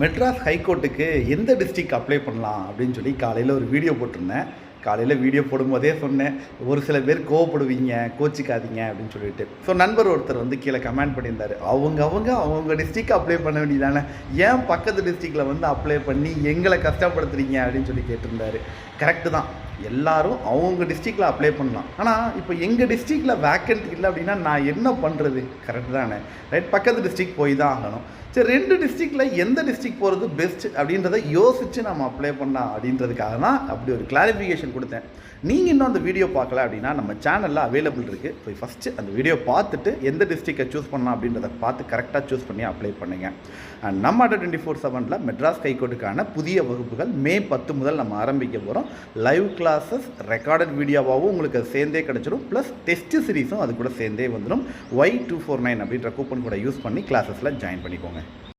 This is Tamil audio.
மெட்ராஸ் ஹைகோர்ட்டுக்கு எந்த டிஸ்ட்ரிக்ட் அப்ளை பண்ணலாம் அப்படின்னு சொல்லி காலையில் ஒரு வீடியோ போட்டிருந்தேன். காலையில் வீடியோ போடும்போதே சொன்னேன், ஒரு சில பேர் கோவப்படுவீங்க, கோச்சிக்காதீங்க அப்படின்னு சொல்லிட்டு. ஸோ நண்பர் ஒருத்தர் வந்து கீழே கமெண்ட் பண்ணியிருந்தார், அவங்க டிஸ்ட்ரிக்ட் அப்ளை பண்ண வேண்டியதானே, ஏன் பக்கத்து டிஸ்ட்ரிக்டில் வந்து அப்ளை பண்ணி எங்களை கஷ்டப்படுத்துறீங்க அப்படின்னு சொல்லி கேட்டிருந்தாரு. கரெக்டு தான், எல்லாரும் அவங்க டிஸ்ட்ரிக்டில் அப்ளை பண்ணலாம். ஆனால் இப்போ எங்கள் டிஸ்ட்ரிக்டில் வேக்கண்ட் இல்லை அப்படின்னா நான் என்ன பண்ணுறது? கரெக்டு தானே, ரைட்? பக்கத்து டிஸ்ட்ரிக்ட் போய் தான் ஆகணும். சரி, 2 டிஸ்ட்ரிக்டில் எந்த டிஸ்ட்ரிக்ட் போகிறது பெஸ்ட் அப்படின்றத யோசித்து நம்ம அப்ளை பண்ணலாம் அப்படின்றதுக்காக தான் அப்படி ஒரு கிளாரிஃபிகேஷன் கொடுத்தேன். நீங்கள் இன்னும் அந்த வீடியோ பார்க்கல அப்படின்னா நம்ம சேனலில் அவைலபிள் இருக்குது. போய் ஃபஸ்ட்டு அந்த வீடியோ பார்த்துட்டு எந்த டிஸ்ட்ரிக்டை சூஸ் பண்ணலாம் அப்படின்றத பார்த்து கரெக்டாக சூஸ் பண்ணி அப்ளை பண்ணுங்க. அண்ட் நம்ம அட் 24/7 மெட்ராஸ் ஹைகோர்ட்டுக்கான புதிய வகுப்புகள் மே 10 முதல் நம்ம ஆரம்பிக்க போகிறோம். லைவ் கிளாஸஸ் ரெக்கார்டட் வீடியோவாகவும் உங்களுக்கு அது சேர்ந்தே கிடச்சிடும். ப்ளஸ் டெஸ்ட் சீரிஸும் அது கூட சேர்ந்தே வந்துடும். Y249 அப்படின்ற கூப்பன் கூட யூஸ் பண்ணி கிளாஸஸில் ஜாயின் பண்ணிக்கோங்க.